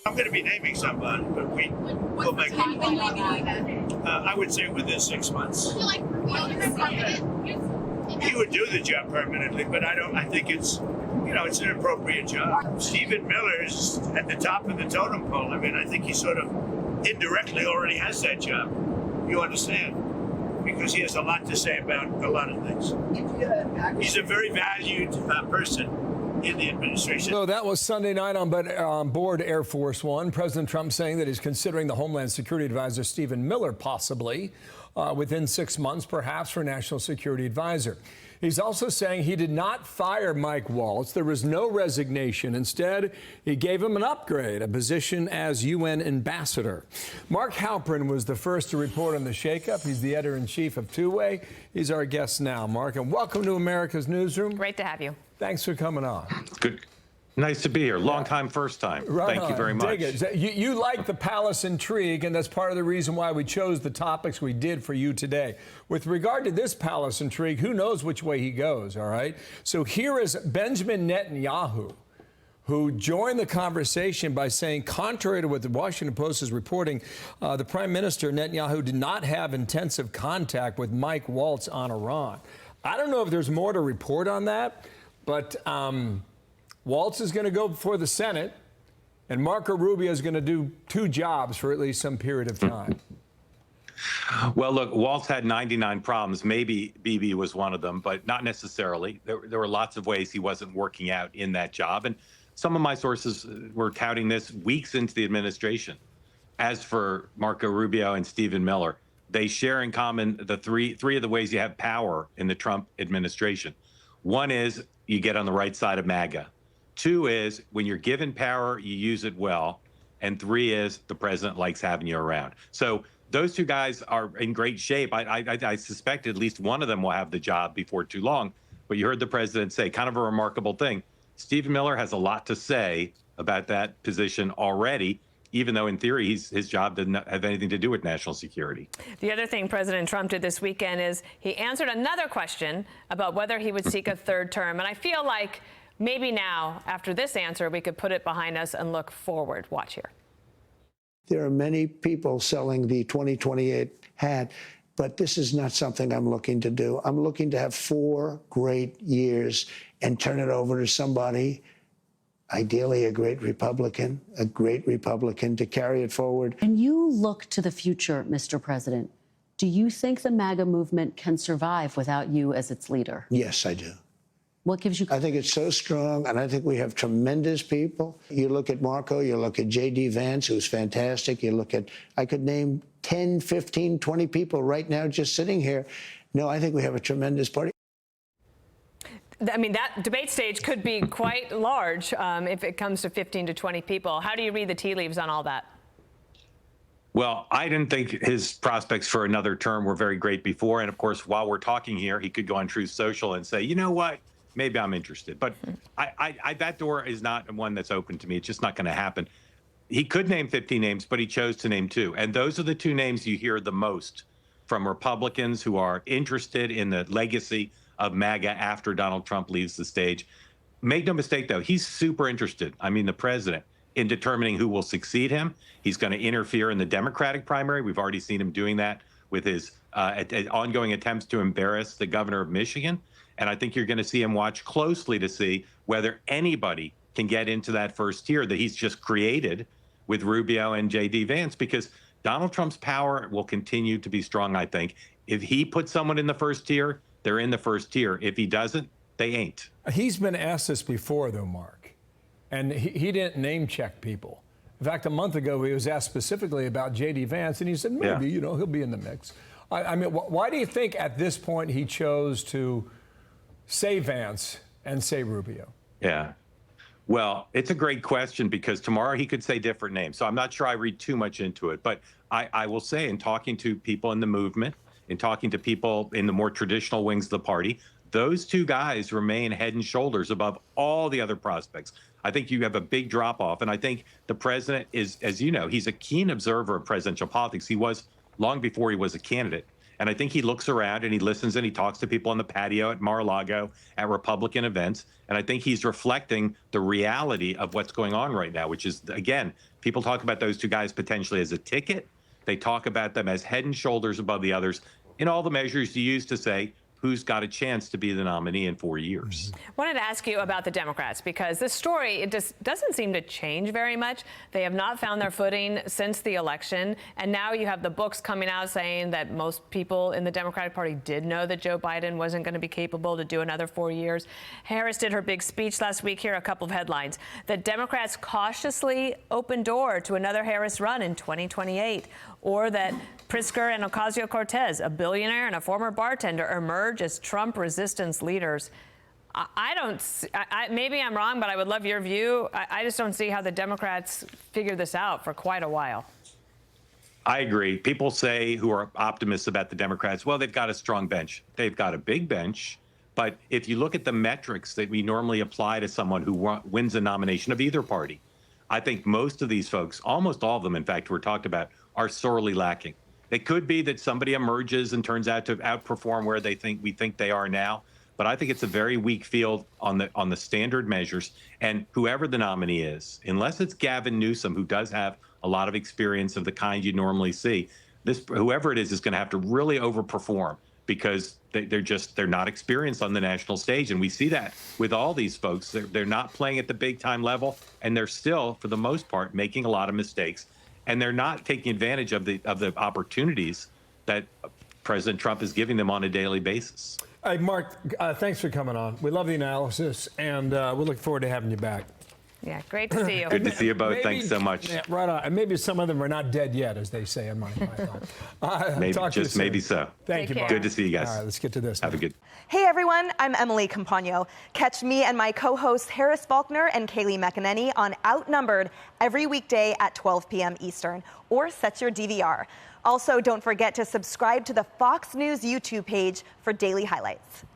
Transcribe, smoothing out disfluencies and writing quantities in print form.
I'm going to be naming someone, but we'll make it. I would say within 6 months. He would do the job permanently, but I think it's an appropriate job. Stephen Miller's at the top of the totem pole. I mean, I think he sort of indirectly already has that job. You understand? Because he has a lot to say about a lot of things. He's a very valued person in the administration. So that was Sunday night on board Air Force One. President Trump saying that he's considering the Homeland Security Advisor Stephen Miller possibly within 6 months, perhaps, for National Security Advisor. He's also saying he did not fire Mike Waltz. There was no resignation. Instead, he gave him an upgrade, a position as UN ambassador. Mark Halperin was the first to report on the shakeup. He's the editor-in-chief of Two-Way. He's our guest now. Mark, and welcome to America's Newsroom. Great to have you. Thanks for coming on. Good. Nice to be here. Long time, first time. Right Thank you very much. You like the palace intrigue, and that's part of the reason why we chose the topics we did for you today. With regard to this palace intrigue, who knows which way he goes, all right? So here is Benjamin Netanyahu, who joined the conversation by saying, contrary to what the Washington Post is reporting, the Prime Minister, Netanyahu, did not have intensive contact with Mike Waltz on Iran. I don't know if there's more to report on that, but Waltz is going to go before the Senate, and Marco Rubio is going to do two jobs for at least some period of time. Well, look, Waltz had 99 problems. Maybe Bibi was one of them, but not necessarily. There were lots of ways he wasn't working out in that job. And some of my sources were touting this weeks into the administration. As for Marco Rubio and Stephen Miller, they share in common the three of the ways you have power in the Trump administration. One is you get on the right side of MAGA. Two is when you're given power, you use it well. And three is the president likes having you around. So those two guys are in great shape. I suspect at least one of them will have the job before too long. But you heard the president say kind of a remarkable thing. Stephen Miller has a lot to say about that position already, even though in theory his job doesn't have anything to do with national security. The other thing President Trump did this weekend is he answered another question about whether he would seek a third term. And I feel like maybe now, after this answer, we could put it behind us and look forward. Watch here. There are many people selling the 2028 hat, but this is not something I'm looking to do. I'm looking to have 4 great years and turn it over to somebody, ideally a great Republican to carry it forward. And you look to the future, Mr. President. Do you think the MAGA movement can survive without you as its leader? Yes, I do. What gives you? I think it's so strong, and I think we have tremendous people. You look at Marco, you look at J.D. Vance, who's fantastic. You look at, I could name 10, 15, 20 people right now just sitting here. No, I think we have a tremendous party. I mean, that debate stage could be quite large if it comes to 15 to 20 people. How do you read the tea leaves on all that? Well, I didn't think his prospects for another term were very great before. And of course, while we're talking here, he could go on Truth Social and say, you know what? Maybe I'm interested. But that door is not one that's open to me. It's just not going to happen. He could name 15 names, but he chose to name 2. And those are the 2 names you hear the most from Republicans who are interested in the legacy of MAGA after Donald Trump leaves the stage. Make no mistake, though, he's super interested, I mean, the president, in determining who will succeed him. He's going to interfere in the Democratic primary. We've already seen him doing that with his ongoing attempts to embarrass the governor of Michigan. And I think you're going to see him watch closely to see whether anybody can get into that first tier that he's just created with Rubio and J.D. Vance, because Donald Trump's power will continue to be strong, I think. If he puts someone in the first tier, they're in the first tier. If he doesn't, they ain't. He's been asked this before, though, Mark, and he didn't name check people. In fact, a month ago, he was asked specifically about J.D. Vance, and he said, maybe, he'll be in the mix. I mean, why do you think at this point he chose to say Vance and say Rubio? Yeah. Well, it's a great question because tomorrow he could say different names. So I'm not sure I read too much into it. But I will say, in talking to people in the movement, in talking to people in the more traditional wings of the party, those 2 guys remain head and shoulders above all the other prospects. I think you have a big drop off. And I think the president is, as you know, he's a keen observer of presidential politics. He was long before he was a candidate. And I think he looks around and he listens and he talks to people on the patio at Mar-a-Lago, at Republican events. And I think he's reflecting the reality of what's going on right now, which is, again, people talk about those two guys potentially as a ticket. They talk about them as head and shoulders above the others in all the measures you use to say who's got a chance to be the nominee in 4 years. I wanted to ask you about the Democrats, because this story, it just doesn't seem to change very much. They have not found their footing since the election. And now you have the books coming out saying that most people in the Democratic Party did know that Joe Biden wasn't going to be capable to do another 4 years. Harris did her big speech last week. Here are a couple of headlines. That Democrats cautiously open door to another Harris run in 2028. Or that Pritzker and Ocasio-Cortez, a billionaire and a former bartender, emerge as Trump resistance leaders. Maybe I'm wrong, but I would love your view. I just don't see how the Democrats figure this out for quite a while. I agree. People say, who are optimists about the Democrats, well, they've got a strong bench. They've got a big bench. But if you look at the metrics that we normally apply to someone who wins a nomination of either party, I think most of these folks, almost all of them, in fact, were talked about, are sorely lacking. It could be that somebody emerges and turns out to outperform where we think they are now. But I think it's a very weak field on the standard measures. And whoever the nominee is, unless it's Gavin Newsom, who does have a lot of experience of the kind you normally see, whoever it is going to have to really overperform, because they're not experienced on the national stage. And we see that with all these folks. They're not playing at the big time level, and they're still, for the most part, making a lot of mistakes. And they're not taking advantage of the opportunities that President Trump is giving them on a daily basis. Hey, Mark, thanks for coming on. We love the analysis, and we look forward to having you back. Yeah, great to see you. Good to see you both. Thanks so much. Yeah, right on. And maybe some of them are not dead yet, as they say in Monty Python. Maybe so. Thank you, care. Mark. Good to see you guys. All right, let's get to this. Have a good. Hey everyone, I'm Emily Compagno. Catch me and my co-hosts Harris Faulkner and Kayleigh McEnany on Outnumbered every weekday at 12 p.m. Eastern, or set your DVR. Also, don't forget to subscribe to the Fox News YouTube page for daily highlights.